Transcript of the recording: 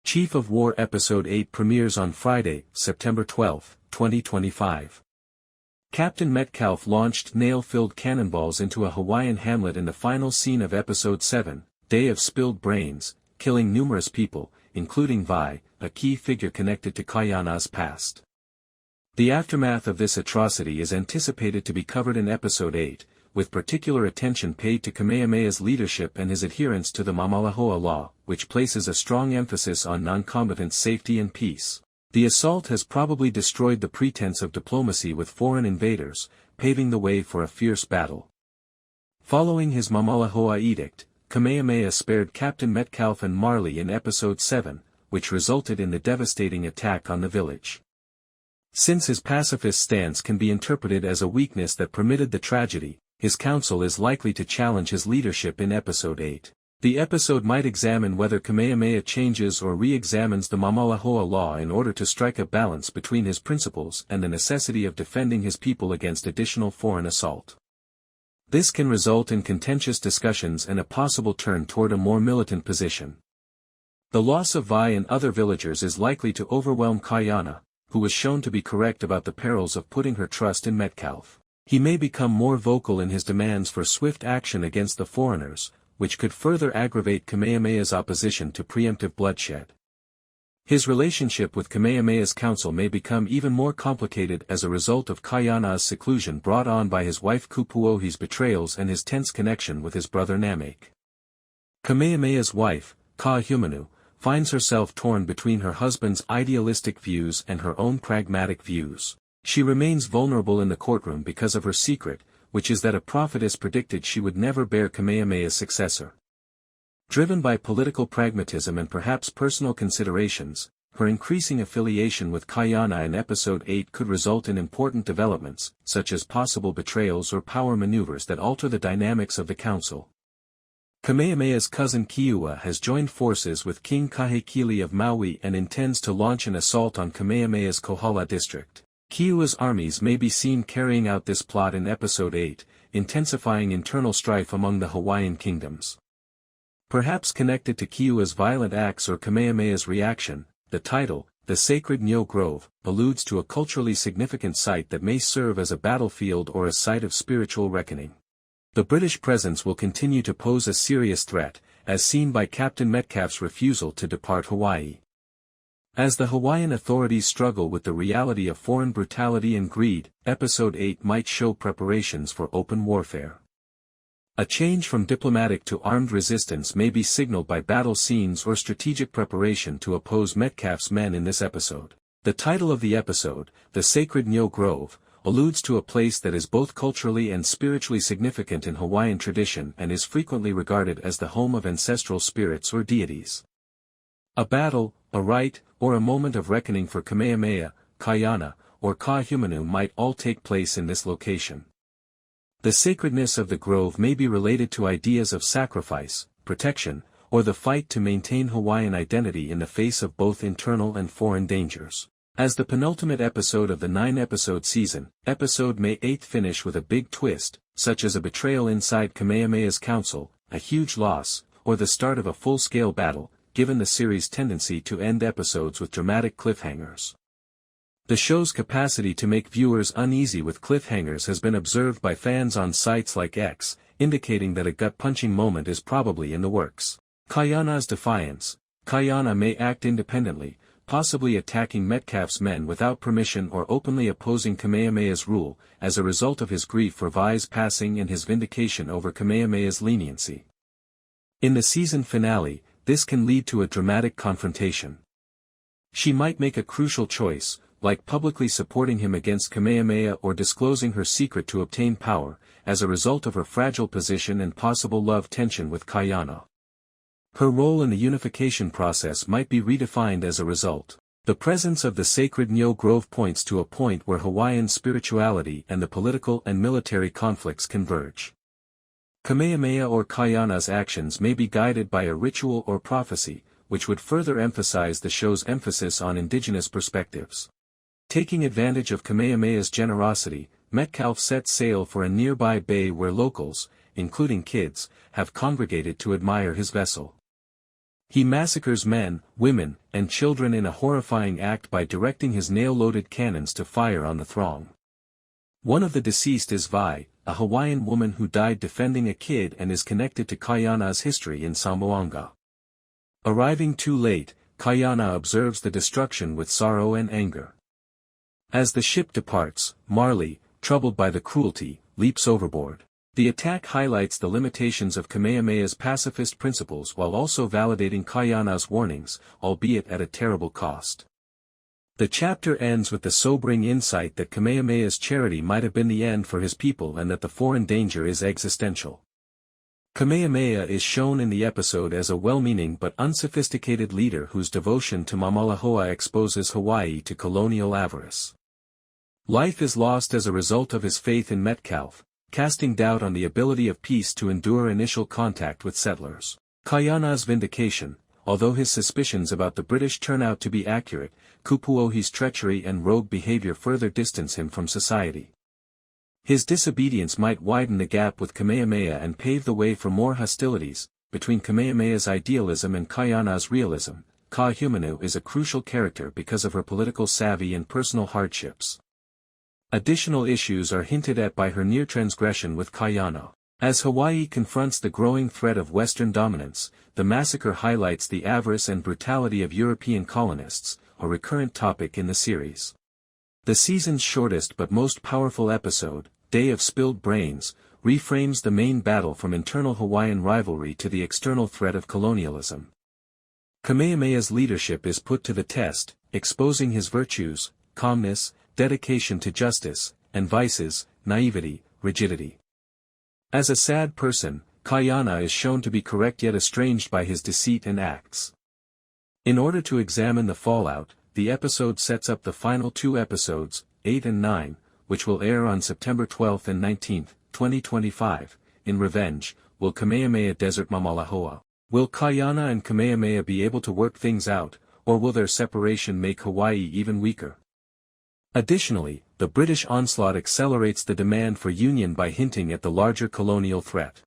Chief of War Episode 8 premieres on Friday, September 12, 2025. Captain Metcalfe launched nail-filled cannonballs into a Hawaiian hamlet in the final scene of Episode 7, Day of Spilled Brains, killing numerous people, including Vi, a key figure connected to Kaiana's past. The aftermath of this atrocity is anticipated to be covered in Episode 8, with particular attention paid to Kamehameha's leadership and his adherence to the Māmalahoa law, which places a strong emphasis on noncombatants' safety and peace. The assault has probably destroyed the pretense of diplomacy with foreign invaders, paving the way for a fierce battle. Following his Māmalahoa edict, Kamehameha spared Captain Metcalfe and Marley in Episode 7, which resulted in the devastating attack on the village. Since his pacifist stance can be interpreted as a weakness that permitted the tragedy, his council is likely to challenge his leadership in Episode 8. The episode might examine whether Kamehameha changes or re-examines the Māmalahoa law in order to strike a balance between his principles and the necessity of defending his people against additional foreign assault. This can result in contentious discussions and a possible turn toward a more militant position. The loss of Vi and other villagers is likely to overwhelm Kaiana, who was shown to be correct about the perils of putting her trust in Metcalfe. He may become more vocal in his demands for swift action against the foreigners, which could further aggravate Kamehameha's opposition to preemptive bloodshed. His relationship with Kamehameha's council may become even more complicated as a result of Kaiana's seclusion brought on by his wife Kupuohi's betrayals and his tense connection with his brother Namek. Kamehameha's wife, Kaahumanu, finds herself torn between her husband's idealistic views and her own pragmatic views. She remains vulnerable in the courtroom because of her secret, which is that a prophetess predicted she would never bear Kamehameha's successor. Driven by political pragmatism and perhaps personal considerations, her increasing affiliation with Kaiana in Episode 8 could result in important developments, such as possible betrayals or power maneuvers that alter the dynamics of the council. Kamehameha's cousin Kiua has joined forces with King Kahekili of Maui and intends to launch an assault on Kamehameha's Kohala district. Kiua's armies may be seen carrying out this plot in Episode 8, intensifying internal strife among the Hawaiian kingdoms. Perhaps connected to Kiua's violent acts or Kamehameha's reaction, the title, The Sacred Nyo Grove, alludes to a culturally significant site that may serve as a battlefield or a site of spiritual reckoning. The British presence will continue to pose a serious threat, as seen by Captain Metcalfe's refusal to depart Hawaii. As the Hawaiian authorities struggle with the reality of foreign brutality and greed, Episode 8 might show preparations for open warfare. A change from diplomatic to armed resistance may be signaled by battle scenes or strategic preparation to oppose Metcalfe's men in this episode. The title of the episode, The Sacred Nyo Grove, alludes to a place that is both culturally and spiritually significant in Hawaiian tradition and is frequently regarded as the home of ancestral spirits or deities. A battle, a rite, or a moment of reckoning for Kamehameha, Kaiana, or Kaahumanu might all take place in this location. The sacredness of the grove may be related to ideas of sacrifice, protection, or the fight to maintain Hawaiian identity in the face of both internal and foreign dangers. As the penultimate episode of the 9-episode season, Episode May 8 finish with a big twist, such as a betrayal inside Kamehameha's council, a huge loss, or the start of a full-scale battle, given the series' tendency to end episodes with dramatic cliffhangers. The show's capacity to make viewers uneasy with cliffhangers has been observed by fans on sites like X, indicating that a gut-punching moment is probably in the works. Kaiana's defiance. Kaiana may act independently, possibly attacking Metcalfe's men without permission or openly opposing Kamehameha's rule, as a result of his grief for Vi's passing and his vindication over Kamehameha's leniency. In the season finale, this can lead to a dramatic confrontation. She might make a crucial choice, like publicly supporting him against Kamehameha or disclosing her secret to obtain power, as a result of her fragile position and possible love tension with Kaiana. Her role in the unification process might be redefined as a result. The presence of the sacred Nyo Grove points to a point where Hawaiian spirituality and the political and military conflicts converge. Kamehameha or Kaiana's actions may be guided by a ritual or prophecy, which would further emphasize the show's emphasis on indigenous perspectives. Taking advantage of Kamehameha's generosity, Metcalfe set sail for a nearby bay where locals, including kids, have congregated to admire his vessel. He massacres men, women, and children in a horrifying act by directing his nail-loaded cannons to fire on the throng. One of the deceased is Vi, a Hawaiian woman who died defending a kid and is connected to Kaiana's history in Samoanga. Arriving too late, Kaiana observes the destruction with sorrow and anger. As the ship departs, Marley, troubled by the cruelty, leaps overboard. The attack highlights the limitations of Kamehameha's pacifist principles while also validating Kaiana's warnings, albeit at a terrible cost. The chapter ends with the sobering insight that Kamehameha's charity might have been the end for his people and that the foreign danger is existential. Kamehameha is shown in the episode as a well-meaning but unsophisticated leader whose devotion to Māmalahoa exposes Hawaii to colonial avarice. Life is lost as a result of his faith in Metcalfe, casting doubt on the ability of peace to endure initial contact with settlers. Kaiana's vindication, although his suspicions about the British turn out to be accurate, Kupuohi's treachery and rogue behavior further distance him from society. His disobedience might widen the gap with Kamehameha and pave the way for more hostilities. Between Kamehameha's idealism and Kaiana's realism, Kahumanu is a crucial character because of her political savvy and personal hardships. Additional issues are hinted at by her near transgression with Kaiana. As Hawaii confronts the growing threat of Western dominance, the massacre highlights the avarice and brutality of European colonists, a recurrent topic in the series. The season's shortest but most powerful episode, Day of Spilled Brains, reframes the main battle from internal Hawaiian rivalry to the external threat of colonialism. Kamehameha's leadership is put to the test, exposing his virtues, calmness, dedication to justice, and vices, naivety, rigidity. As a sad person, Kaiana is shown to be correct yet estranged by his deceit and acts. In order to examine the fallout, the episode sets up the final two episodes, 8 and 9, which will air on September 12 and 19, 2025, in revenge. Will Kamehameha desert Māmalahoa? Will Kaiana and Kamehameha be able to work things out, or will their separation make Hawaii even weaker? Additionally, the British onslaught accelerates the demand for union by hinting at the larger colonial threat.